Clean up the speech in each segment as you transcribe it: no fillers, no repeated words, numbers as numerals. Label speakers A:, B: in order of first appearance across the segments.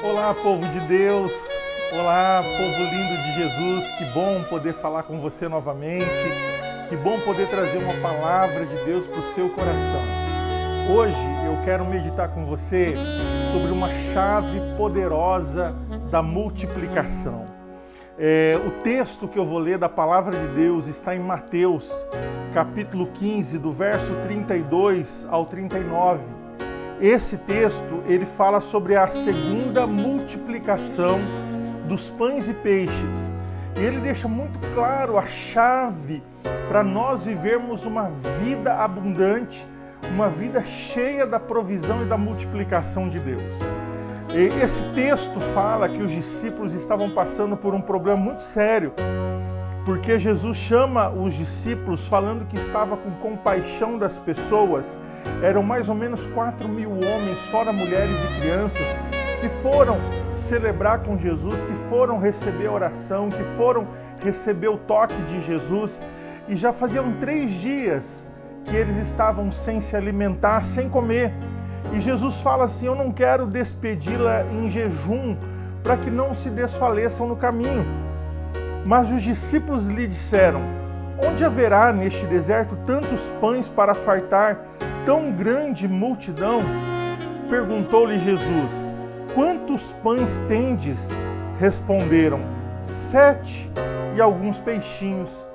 A: Olá, povo de Deus, olá, povo lindo de Jesus, que bom poder falar com você novamente, que bom poder trazer uma palavra de Deus para o seu coração. Hoje eu quero meditar com você sobre uma chave poderosa da multiplicação. O texto que eu vou ler da palavra de Deus está em Mateus, capítulo 15, do verso 32 ao 39. Esse texto, ele fala sobre a segunda multiplicação dos pães e peixes. E ele deixa muito claro a chave para nós vivermos uma vida abundante, uma vida cheia da provisão e da multiplicação de Deus. E esse texto fala que os discípulos estavam passando por um problema muito sério, porque Jesus chama os discípulos falando que estava com compaixão das pessoas. Eram mais ou menos 4.000 homens, fora mulheres e crianças, que foram celebrar com Jesus, que foram receber oração, que foram receber o toque de Jesus. E já faziam 3 dias que eles estavam sem se alimentar, sem comer. E Jesus fala assim: eu não quero despedi-la em jejum, para que não se desfaleçam no caminho. Mas os discípulos lhe disseram: onde haverá neste deserto tantos pães para fartar tão grande multidão? Perguntou-lhe Jesus: quantos pães tendes? Responderam: 7 e alguns peixinhos.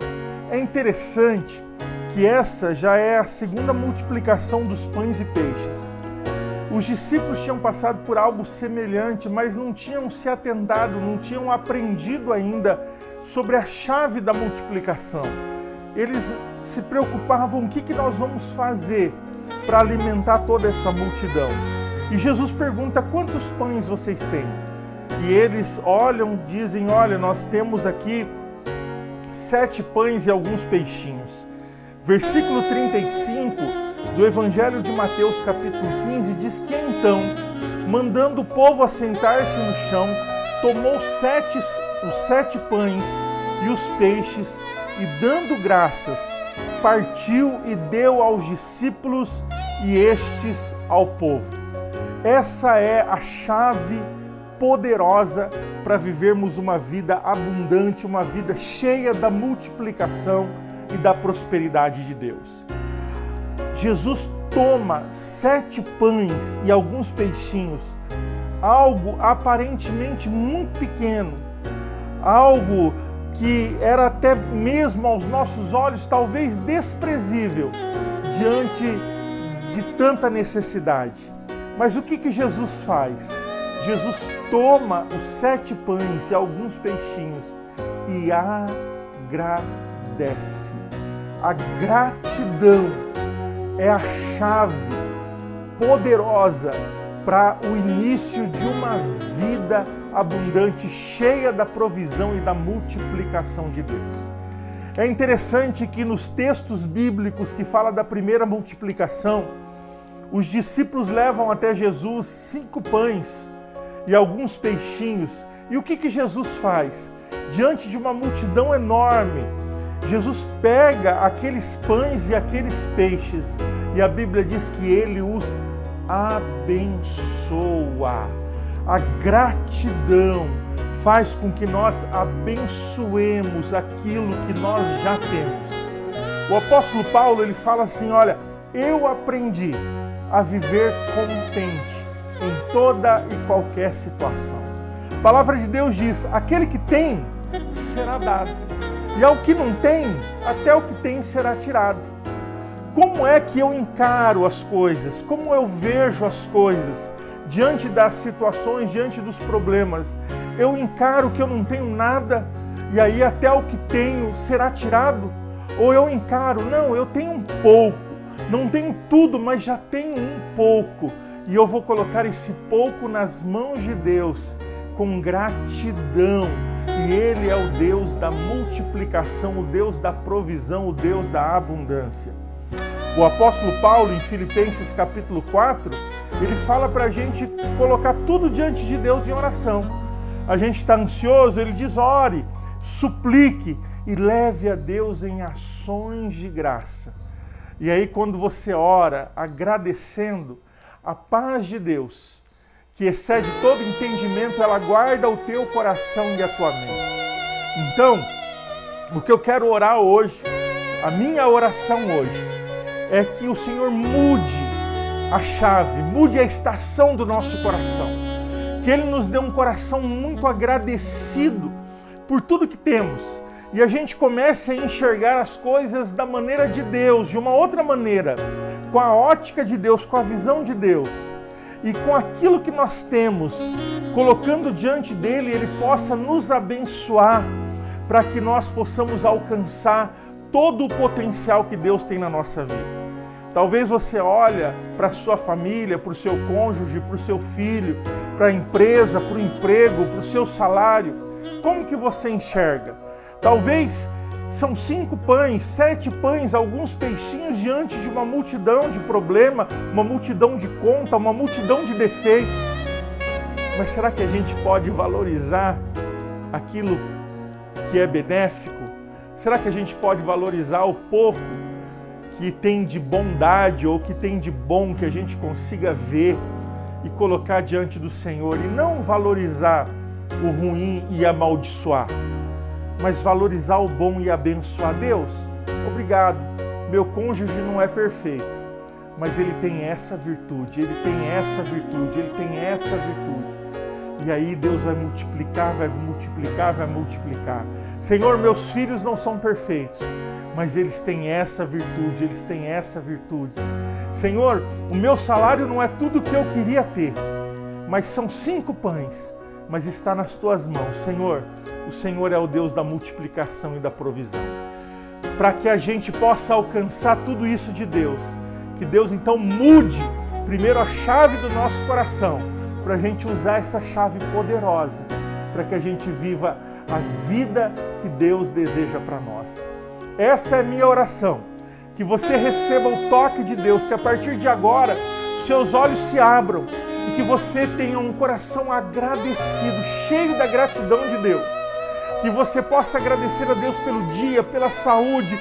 A: É interessante que essa já é a segunda multiplicação dos pães e peixes. Os discípulos tinham passado por algo semelhante, mas não tinham se atentado, não tinham aprendido ainda sobre a chave da multiplicação. Eles se preocupavam: o que nós vamos fazer para alimentar toda essa multidão? E Jesus pergunta: quantos pães vocês têm? E eles olham, dizem: olha, nós temos aqui 7 pães e alguns peixinhos. Versículo 35 do Evangelho de Mateus, capítulo 15, diz que então, mandando o povo assentar-se no chão, tomou os 7 pães e os peixes, e dando graças, partiu e deu aos discípulos e estes ao povo. Essa é a chave poderosa para vivermos uma vida abundante, uma vida cheia da multiplicação e da prosperidade de Deus. Jesus toma 7 pães e alguns peixinhos, algo aparentemente muito pequeno, algo que era até mesmo aos nossos olhos talvez desprezível diante de tanta necessidade. Mas o que Jesus faz? Jesus toma os 7 pães e alguns peixinhos e agradece. A gratidão é a chave poderosa para o início de uma vida abundante, cheia da provisão e da multiplicação de Deus. É interessante que nos textos bíblicos que fala da primeira multiplicação, os discípulos levam até Jesus 5 pães e alguns peixinhos. E o que Jesus faz? Diante de uma multidão enorme, Jesus pega aqueles pães e aqueles peixes e a Bíblia diz que ele os abençoa. A gratidão faz com que nós abençoemos aquilo que nós já temos. O apóstolo Paulo, ele fala assim: olha, eu aprendi a viver contente em toda e qualquer situação. A palavra de Deus diz: aquele que tem, será dado. E ao que não tem, até o que tem será tirado. Como é que eu encaro as coisas? Como eu vejo as coisas? Diante das situações, diante dos problemas, eu encaro que eu não tenho nada e aí até o que tenho será tirado? Ou eu encaro, não, eu tenho um pouco, não tenho tudo, mas já tenho um pouco e eu vou colocar esse pouco nas mãos de Deus com gratidão. E Ele é o Deus da multiplicação, o Deus da provisão, o Deus da abundância. O apóstolo Paulo, em Filipenses capítulo 4, ele fala para a gente colocar tudo diante de Deus em oração. A gente está ansioso, ele diz: ore, suplique e leve a Deus em ações de graça. E aí quando você ora agradecendo, a paz de Deus, que excede todo entendimento, ela guarda o teu coração e a tua mente. Então, o que eu quero orar hoje, a minha oração hoje, é que o Senhor mude a chave, mude a estação do nosso coração. Que Ele nos dê um coração muito agradecido por tudo que temos. E a gente comece a enxergar as coisas da maneira de Deus, de uma outra maneira, com a ótica de Deus, com a visão de Deus. E com aquilo que nós temos, colocando diante dEle, Ele possa nos abençoar para que nós possamos alcançar todo o potencial que Deus tem na nossa vida. Talvez você olhe para a sua família, para o seu cônjuge, para o seu filho, para a empresa, para o emprego, para o seu salário. Como que você enxerga? Talvez são 5 pães, 7 pães, alguns peixinhos diante de uma multidão de problema, uma multidão de conta, uma multidão de defeitos. Mas será que a gente pode valorizar aquilo que é benéfico? Será que a gente pode valorizar o pouco que tem de bondade ou que tem de bom que a gente consiga ver e colocar diante do Senhor e não valorizar o ruim e amaldiçoar, mas valorizar o bom e abençoar? Deus, obrigado, meu cônjuge não é perfeito, mas ele tem essa virtude, ele tem essa virtude, ele tem essa virtude. E aí Deus vai multiplicar, vai multiplicar, vai multiplicar. Senhor, meus filhos não são perfeitos, mas eles têm essa virtude, eles têm essa virtude. Senhor, o meu salário não é tudo o que eu queria ter, mas são 5 pães, mas está nas tuas mãos. Senhor, o Senhor é o Deus da multiplicação e da provisão. Para que a gente possa alcançar tudo isso de Deus, que Deus então mude primeiro a chave do nosso coração, para a gente usar essa chave poderosa, para que a gente viva a vida que Deus deseja para nós. Essa é a minha oração, que você receba o toque de Deus, que a partir de agora seus olhos se abram e que você tenha um coração agradecido, cheio da gratidão de Deus. Que você possa agradecer a Deus pelo dia, pela saúde,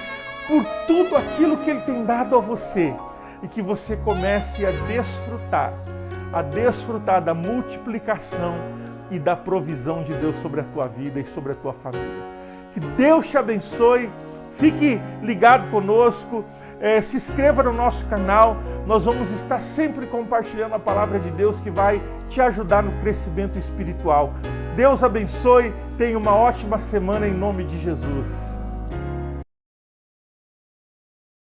A: por tudo aquilo que Ele tem dado a você. E que você comece a desfrutar da multiplicação e da provisão de Deus sobre a tua vida e sobre a tua família. Que Deus te abençoe, fique ligado conosco, se inscreva no nosso canal, nós vamos estar sempre compartilhando a palavra de Deus que vai te ajudar no crescimento espiritual. Deus abençoe, tenha uma ótima semana em nome de Jesus.